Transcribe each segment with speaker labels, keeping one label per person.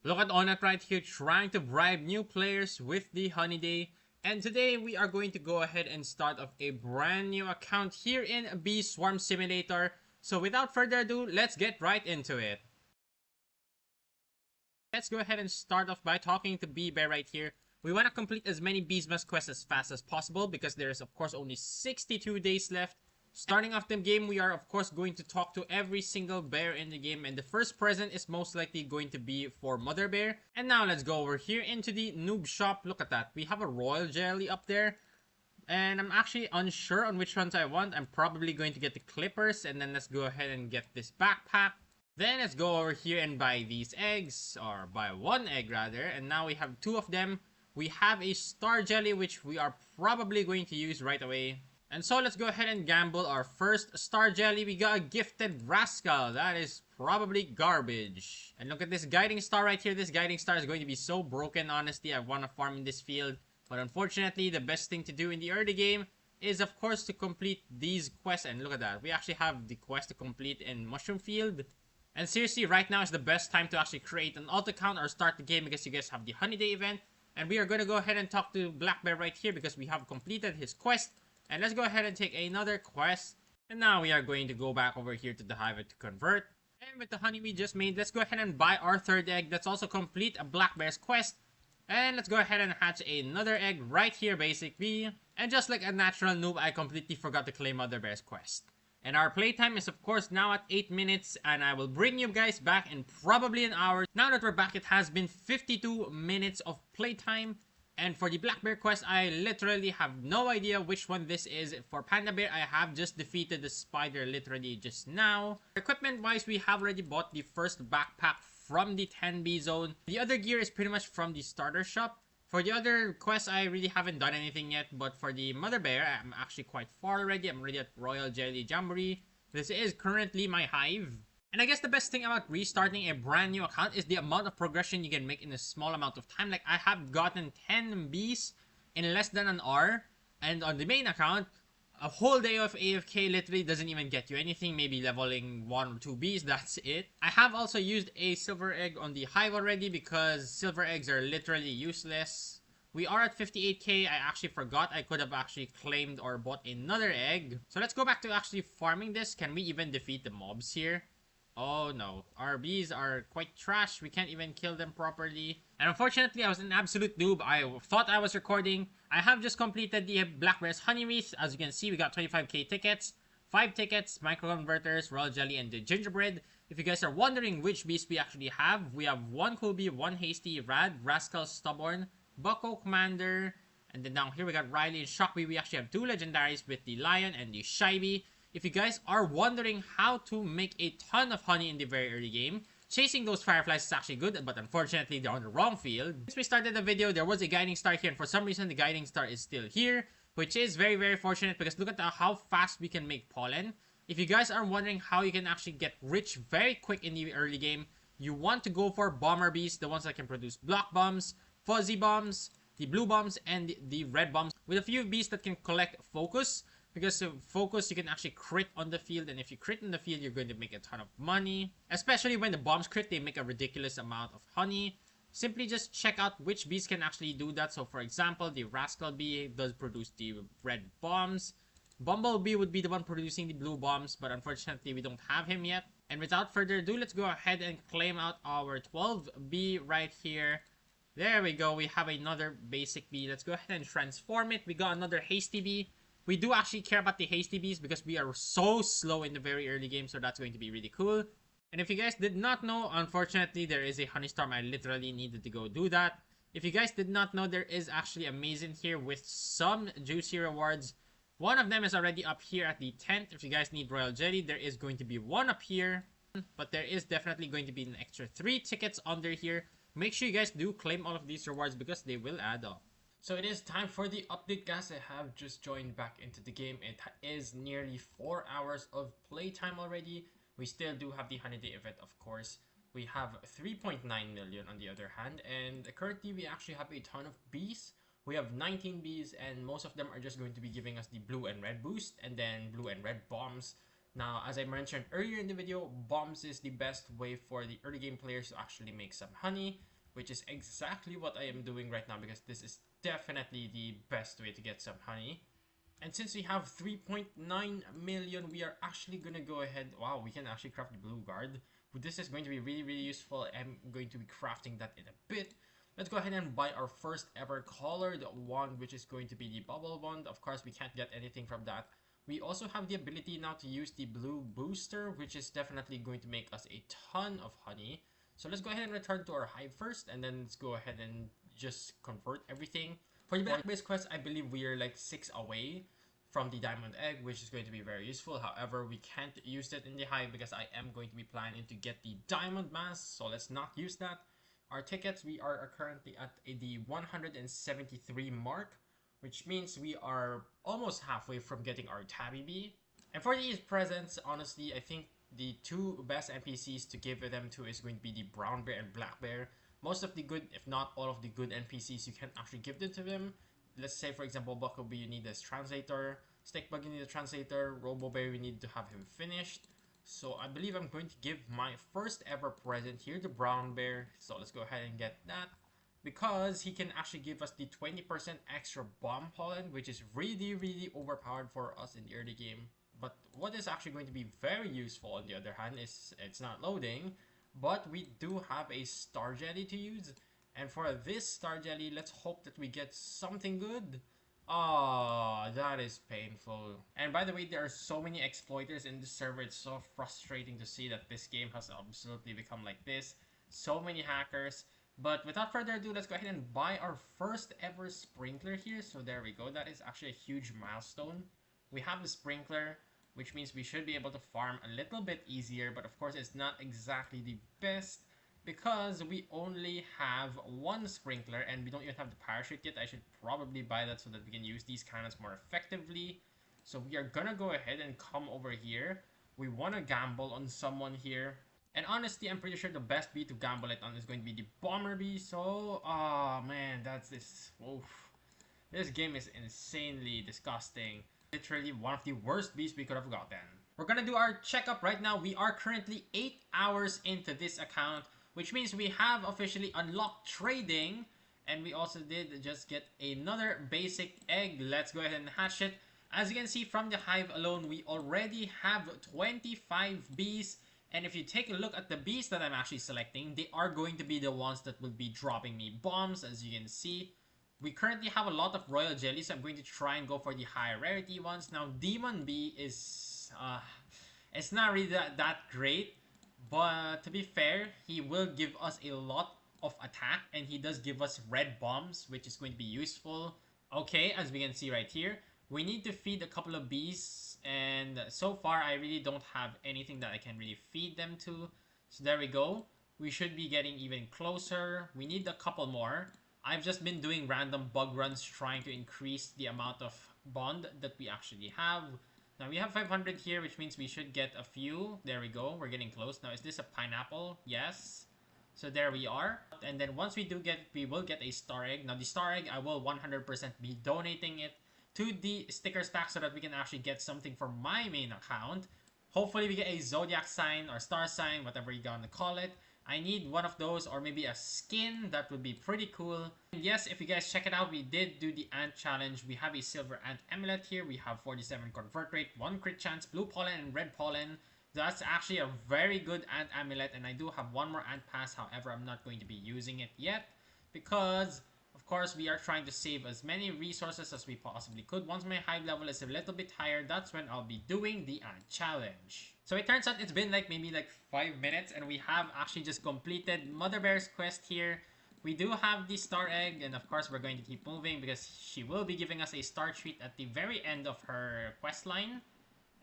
Speaker 1: Look at Onat right here trying to bribe new players with the Honey Day. And today we are going to go ahead and start off a brand new account here in Beeswarmsimulator. So without further ado, let's get right into it. Let's go ahead and start off by talking to Bee Bear right here. We want to complete as many BEESMAS quests as fast as possible because there is of course only 62 days left. Starting off the game, we are of course going to talk to every single bear in the game, and the first present is most likely going to be for Mother Bear. And now let's go over here into the noob shop. Look at that. We have a royal jelly up there. And I'm actually unsure on which ones I want. I'm probably going to get the clippers, and then let's go ahead and get this backpack. Then let's go over here and buy these eggs, or buy one egg rather, and now we have two of them. We have a star jelly which we are probably going to use right away. And so let's go ahead and gamble our first star jelly. We got a gifted rascal. That is probably garbage. And look at this guiding star right here. This guiding star is going to be so broken, honestly. I want to farm in this field. But unfortunately, the best thing to do in the early game is of course to complete these quests. And look at that. We actually have the quest to complete in Mushroom Field. And seriously, right now is the best time to actually create an alt account or start the game because you guys have the Honey Day event. And we are going to go ahead and talk to Black Bear right here because we have completed his quest. And let's go ahead and take another quest. And now we are going to go back over here to the hive to convert. And with the honey we just made, let's go ahead and buy our third egg. Let's also complete a Black Bear's quest. And let's go ahead and hatch another egg right here basically. And just like a natural noob, I completely forgot to claim Mother Bear's quest. And our playtime is of course now at 8 minutes, and I will bring you guys back in probably an hour. Now that we're back, it has been 52 minutes of playtime. And for the Black Bear quest, I literally have no idea which one this is. For Panda Bear, I have just defeated the spider literally just now. Equipment wise, we have already bought the first backpack from the 10B zone. The other gear is pretty much from the starter shop. For the other quests, I really haven't done anything yet. But for the Mother Bear, I'm actually quite far already. I'm already at Royal Jelly Jamboree. This is currently my hive. And I guess the best thing about restarting a brand new account is the amount of progression you can make in a small amount of time. Like, I have gotten 10 bees in less than an hour. And on the main account, a whole day of AFK literally doesn't even get you anything. Maybe leveling 1 or 2 bees, that's it. I have also used a silver egg on the hive already because silver eggs are literally useless. We are at 58k. I actually forgot I could have actually claimed or bought another egg. So let's go back to actually farming this. Can we even defeat the mobs here? Oh no, our bees are quite trash. We can't even kill them properly. And unfortunately, I was an absolute noob. I thought I was recording. I have just completed the Black Bear's Honey Wreath. As you can see, we got 25k tickets, 5 tickets, micro converters, royal jelly, and the gingerbread. If you guys are wondering which bees we actually have, we have 1 cool bee, 1 hasty, Rad, Rascal, Stubborn, Bucko, Commander, and then down here we got Riley and Shockbee. We actually have 2 legendaries with the Lion and the Shy Bee. If you guys are wondering how to make a ton of honey in the very early game, chasing those fireflies is actually good, but unfortunately they're on the wrong field. Since we started the video, there was a guiding star here, and for some reason the guiding star is still here, which is very, very fortunate because look at how fast we can make pollen. If you guys are wondering how you can actually get rich very quick in the early game, you want to go for bomber bees, the ones that can produce block bombs, fuzzy bombs, the blue bombs, and the red bombs, with a few bees that can collect focus. Because of focus, you can actually crit on the field, and if you crit on the field, you're going to make a ton of money. Especially when the bombs crit, they make a ridiculous amount of honey. Simply just check out which bees can actually do that. So for example, the Rascal Bee does produce the red bombs. Bumblebee would be the one producing the blue bombs, but unfortunately we don't have him yet. And without further ado, let's go ahead and claim out our 12 bee right here. There we go, we have another basic bee. Let's go ahead and transform it. We got another hasty bee. We do actually care about the hasty bees because we are so slow in the very early game, so that's going to be really cool. And if you guys did not know, unfortunately, there is a honey storm. I literally needed to go do that. If you guys did not know, there is actually a maze in here with some juicy rewards. One of them is already up here at the tent. If you guys need royal jelly, there is going to be one up here. But there is definitely going to be an extra 3 tickets under here. Make sure you guys do claim all of these rewards because they will add up. So it is time for the update, guys. I have just joined back into the game. It is nearly 4 hours of playtime already. We still do have the Honey Day event, of course. We have 3.9 million on the other hand, and currently we actually have a ton of bees. We have 19 bees, and most of them are just going to be giving us the blue and red boost, and then blue and red bombs. Now, as I mentioned earlier in the video, bombs is the best way for the early game players to actually make some honey. which is exactly what I am doing right now because this is definitely the best way to get some honey. And since we have 3.9 million, we are actually gonna go ahead. Wow, we can actually craft the blue guard. This is going to be really, really useful. I'm going to be crafting that in a bit. Let's go ahead and buy our first ever colored wand, which is going to be the bubble wand. Of course, we can't get anything from that. We also have the ability now to use the blue booster, which is definitely going to make us a ton of honey. So let's go ahead and return to our hive first, and then let's go ahead and just convert everything. For the black base quest, I believe we are like 6 away from the diamond egg, which is going to be very useful. However, we can't use it in the hive because I am going to be planning to get the diamond mask, so let's not use that. Our tickets, we are currently at the 173 mark, which means we are almost halfway from getting our tabby bee. And for these presents, honestly, I think the two best NPCs to give them to is going to be the brown bear and black bear. Most of the good, if not all of the good NPCs, you can actually give them to them. Let's say, for example, Bucklebee, you need this translator. Stickbug, you need a translator. Robobear, we need to have him finished. So I believe I'm going to give my first ever present here to brown bear. So let's go ahead and get that, because he can actually give us the 20% extra bomb pollen, which is really, really overpowered for us in the early game. But what is actually going to be very useful on the other hand is it's not loading, but we do have a star jelly to use. And for this star jelly, let's hope that we get something good. Ah, that is painful. And by the way, there are so many exploiters in this server. It's so frustrating to see that this game has absolutely become like this. So many hackers. But without further ado, let's go ahead and buy our first ever sprinkler here. So there we go. That is actually a huge milestone. We have the sprinkler, which means we should be able to farm a little bit easier. But of course, it's not exactly the best, because we only have one sprinkler and we don't even have the parachute yet. I should probably buy that so that we can use these cannons more effectively. So we are gonna go ahead and come over here. We want to gamble on someone here. And honestly, I'm pretty sure the best bee to gamble it on is going to be the bomber bee. So, oh man, that's this. Oof. This game is insanely disgusting. Literally one of the worst bees we could have gotten. We're gonna do our checkup right now. We are currently 8 hours into this account, which means we have officially unlocked trading, and we also did just get another basic egg. Let's go ahead and hatch it. As you can see from the hive alone, we already have 25 bees, and if you take a look at the bees that I'm actually selecting, they are going to be the ones that will be dropping me bombs. As you can see, we currently have a lot of royal jellies, so I'm going to try and go for the high rarity ones. Now, demon bee is it's not really that great. But to be fair, he will give us a lot of attack, and he does give us red bombs, which is going to be useful. Okay, as we can see right here, we need to feed a couple of bees, and so far I really don't have anything that I can really feed them to. So there we go. We should be getting even closer. We need a couple more. I've just been doing random bug runs trying to increase the amount of bond that we actually have. Now we have 500 here, which means we should get a few. There we go. We're getting close. Now, is this a pineapple? Yes. So there we are. And then once we do get, we will get a star egg. Now the star egg, I will 100% be donating it to the sticker stack so that we can actually get something for my main account. Hopefully we get a zodiac sign or star sign, whatever you're gonna call it. I need one of those, or maybe a skin. That would be pretty cool. And yes, if you guys check it out, we did do the ant challenge. We have a silver ant amulet here. We have 47 convert rate, 1 crit chance, blue pollen and red pollen. That's actually a very good ant amulet, and I do have one more ant pass. However, I'm not going to be using it yet because, of course, we are trying to save as many resources as we possibly could. Once my hive level is a little bit higher, that's when I'll be doing the ant challenge. So it turns out it's been maybe 5 minutes, and we have actually just completed Mother Bear's quest here. We do have the star egg, and of course we're going to keep moving because she will be giving us a star treat at the very end of her quest line.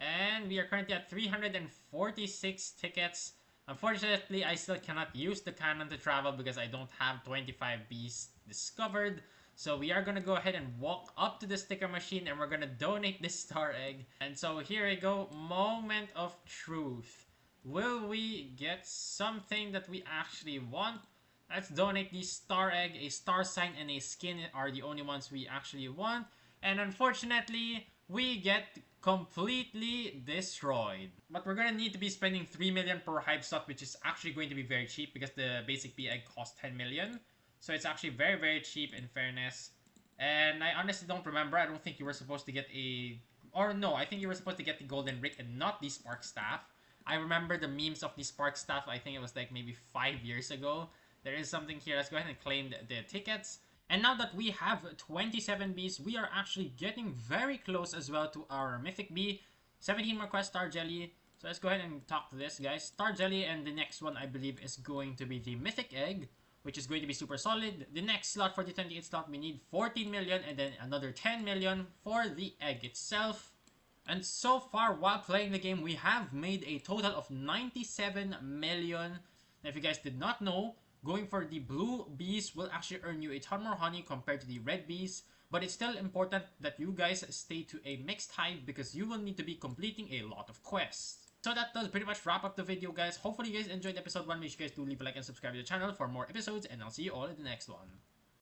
Speaker 1: And we are currently at 346 tickets. Unfortunately, I still cannot use the cannon to travel because I don't have 25 bees discovered. So we are going to go ahead and walk up to the sticker machine, and we're going to donate this star egg. And so here we go, moment of truth. Will we get something that we actually want? Let's donate the star egg. A star sign and a skin are the only ones we actually want. And unfortunately, we get completely destroyed. But we're gonna need to be spending 3 million per hive slot, which is actually going to be very cheap because the basic bee egg costs 10 million. So it's actually very, very cheap in fairness. And I honestly don't remember. I don't think you were supposed to get a... Or no, I think you were supposed to get the golden brick and not the spark staff. I remember the memes of the spark staff. I think it was like maybe 5 years ago. There is something here. Let's go ahead and claim the tickets. And now that we have 27 bees, we are actually getting very close as well to our mythic bee. 17 more quests, Star Jelly. So let's go ahead and talk to this, guys. Star Jelly, and the next one I believe is going to be the mythic egg, which is going to be super solid. The next slot for the 28 slot, we need 14 million and then another 10 million for the egg itself. And so far, while playing the game, we have made a total of 97 million. Now, if you guys did not know, going for the blue bees will actually earn you a ton more honey compared to the red bees. But it's still important that you guys stay to a mixed hive because you will need to be completing a lot of quests. So that does pretty much wrap up the video, guys. Hopefully you guys enjoyed episode 1. Make sure you guys do leave a like and subscribe to the channel for more episodes. And I'll see you all in the next one.